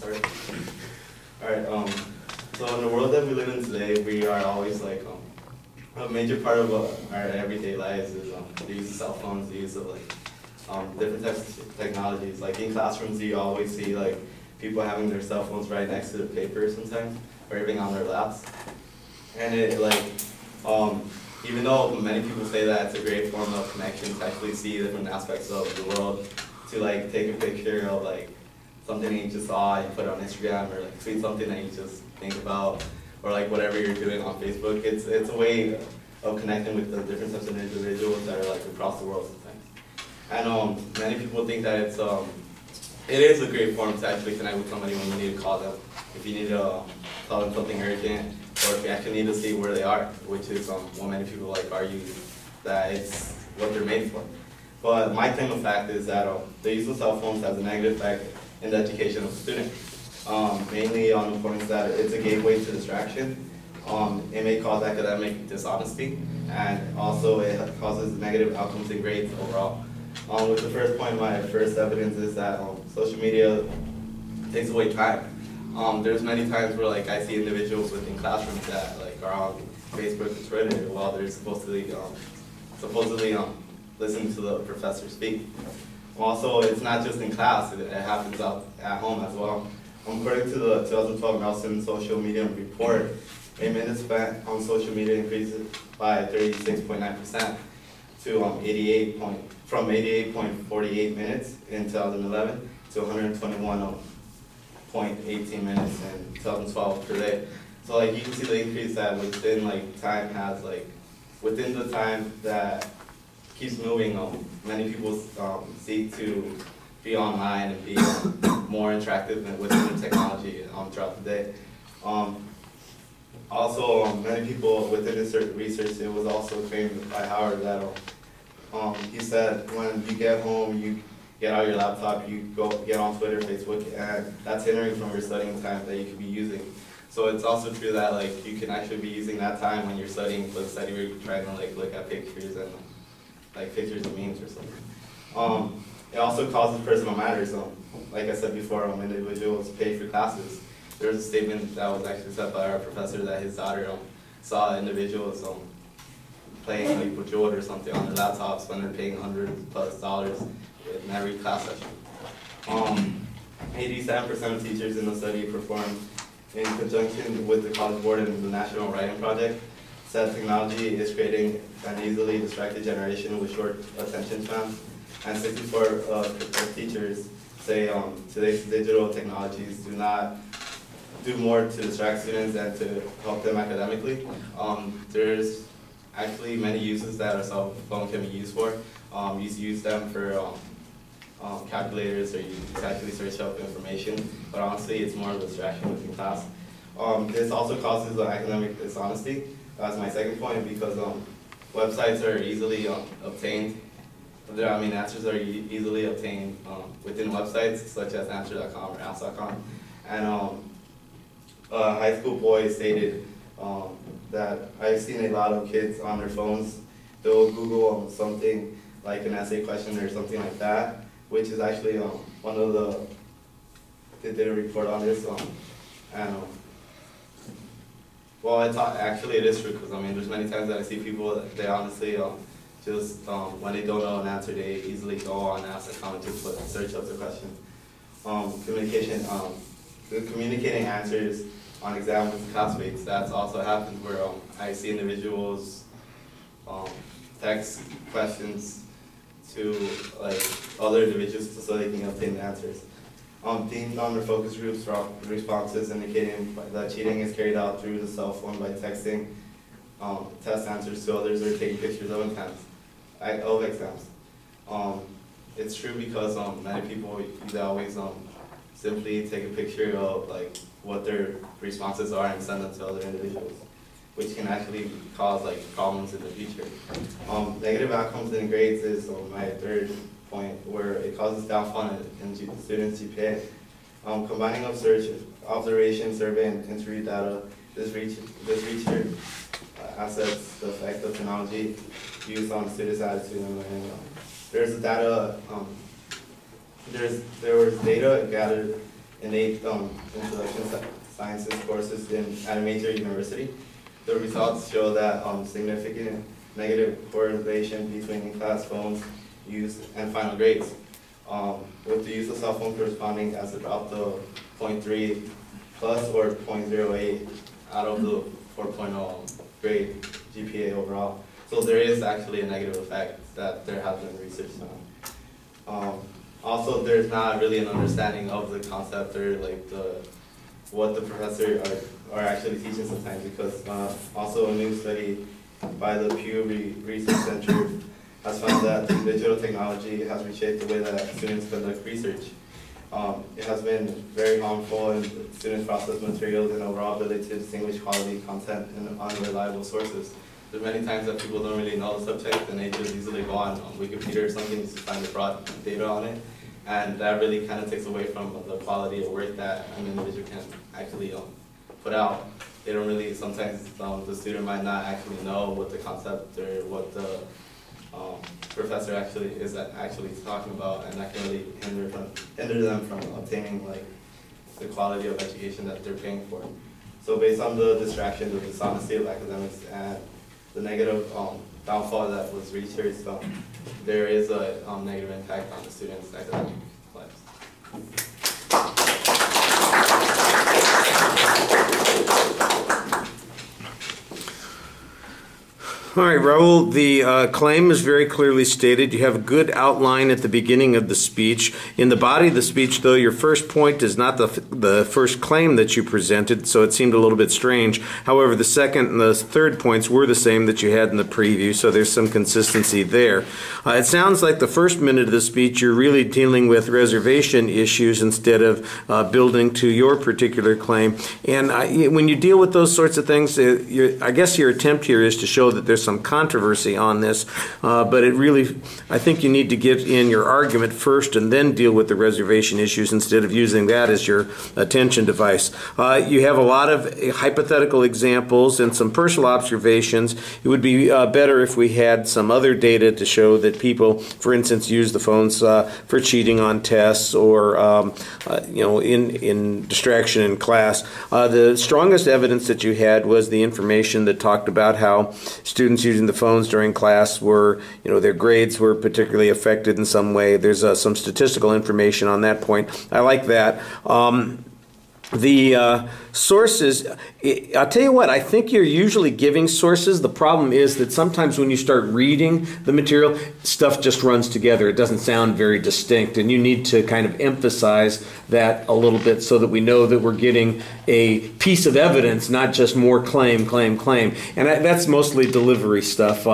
Sorry. All right. So in the world that we live in today, we are always like a major part of our everyday lives is the use of cell phones, the use of like different types of technologies. Like in classrooms, you always see like people having their cell phones right next to the paper sometimes, or even on their laps. And it like even though many people say that it's a great form of connection to actually see different aspects of the world, to like take a picture of like something that you just saw and put it on Instagram, or like tweet something that you just think about, or like whatever you're doing on Facebook. It's a way of connecting with the different types of individuals that are like across the world sometimes. And many people think that it is a great form to actually connect with somebody when you need to call them, if you need to tell them something urgent, or if you actually need to see where they are, which is what many people like argue that it's what they're made for. But my claim of fact is that the use of cell phones has a negative effect in the education of the student. Mainly on the importance that it's a gateway to distraction. It may cause academic dishonesty, and also it causes negative outcomes in grades overall. With the first point, my first evidence is that social media takes away time. There's many times where like I see individuals within classrooms that like are on Facebook and Twitter while they're supposedly listening to the professor speak. Also, it's not just in class; it happens out at home as well. According to the 2012 Nelson Social Media Report, minutes spent on social media increased by 36.9% to from 88.48 minutes in 2011 to 121.18 minutes in 2012 per day. So like you can see the increase that within like time has like within the time that keeps moving. Many people seek to be online and be more interactive within the technology throughout the day. Also, many people within this research, it was also claimed by Howard that he said when you get home, you get out your laptop, you go get on Twitter, Facebook, and that's hindering from your studying time that you could be using. So it's also true that like you can actually be using that time when you're studying for the study where you're trying to like look at pictures and like pictures of memes or something. It also causes personal matters. Like I said before, individuals pay for classes. There was a statement that was actually said by our professor that his daughter saw individuals playing like Bejeweled or something on their laptops when they're paying $100+ in every class session. 87% of teachers in the study performed in conjunction with the College Board and the National Writing Project said technology is creating an easily distracted generation with short attention spans. And 64% of teachers say today's digital technologies do not do more to distract students than to help them academically. There's actually many uses that a cell phone can be used for. You use them for calculators, or you can actually search up information, but honestly it's more of a distraction within class. This also causes academic dishonesty. That's my second point, because websites are easily obtained. Answers are easily obtained within websites such as answer.com or ask.com. And a high school boy stated that I've seen a lot of kids on their phones, they'll Google something like an essay question or something like that, which is actually one of they did a report on this, well, actually it is true, because there's many times that I see people that they honestly just when they don't know an answer, they easily go on ask.com and just search up the question. Communicating answers on exam with classmates, that's also happens where I see individuals text questions to like other individuals so they can obtain the answers. Deemed on their focus groups responses indicating that cheating is carried out through the cell phone by texting test answers to others or taking pictures of exams. It's true because many people they always simply take a picture of like what their responses are and send them to other individuals, which can actually cause like problems in the future. Negative outcomes in grades is my third point, where it causes downfall in students' GPA. Combining observation, survey, and interview data, this research assess the effect of technology used on students' attitude and learning. There was data gathered innate intellectual sciences courses at a major university. The results show that significant negative correlation between in-class phones use and final grades, with the use of cell phone corresponding as about the 0.3 plus or 0.08 out of the 4.0 grade GPA overall. So there is actually a negative effect that there has been research on. Also, there's not really an understanding of the concept or like what the professor are actually teaching sometimes, because also a new study by the Pew Research Center has found that digital technology has reshaped the way that students conduct research. It has been very harmful in students' process materials and overall ability to distinguish quality content and unreliable sources. There's many times that people don't really know the subject and they just easily go on Wikipedia or something just to find the broad data on it. And that really kind of takes away from the quality of work that an individual can actually put out. They don't really, sometimes the student might not actually know what the concept or what the professor is actually talking about, and that can really hinder them from obtaining like the quality of education that they're paying for. So based on the distraction, the dishonesty of academics, and the negative downfall that was researched, there is a negative impact on the students' academic lives. All right, Raul, the claim is very clearly stated. You have a good outline at the beginning of the speech. In the body of the speech, though, your first point is not the first claim that you presented, so it seemed a little bit strange. However, the second and the third points were the same that you had in the preview, so there's some consistency there. It sounds like the first minute of the speech you're really dealing with reservation issues instead of building to your particular claim. And when you deal with those sorts of things, I guess your attempt here is to show that there's some controversy on this, but it really, I think you need to get in your argument first and then deal with the reservation issues instead of using that as your attention device. You have a lot of hypothetical examples and some personal observations. It would be better if we had some other data to show that people, for instance, use the phones for cheating on tests or in distraction in class. The strongest evidence that you had was the information that talked about how students using the phones during class were, their grades were particularly affected in some way. There's some statistical information on that point. I like that. The sources, I'll tell you what, I think you're usually giving sources. The problem is that sometimes when you start reading the material, stuff just runs together. It doesn't sound very distinct, and you need to kind of emphasize that a little bit so that we know that we're getting a piece of evidence, not just more claim, claim, claim. And that's mostly delivery stuff.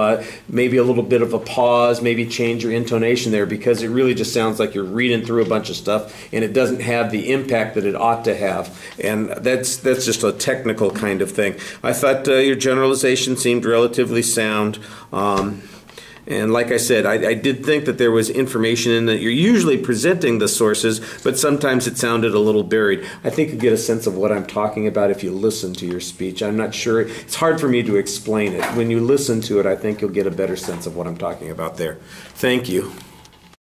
Maybe a little bit of a pause, maybe change your intonation there, because it really just sounds like you're reading through a bunch of stuff and it doesn't have the impact that it ought to have. And that's just a technical kind of thing. I thought your generalization seemed relatively sound. And like I said, I did think that there was information in that. You're usually presenting the sources, but sometimes it sounded a little buried. I think you get a sense of what I'm talking about if you listen to your speech. I'm not sure. It's hard for me to explain it. When you listen to it, I think you'll get a better sense of what I'm talking about there. Thank you.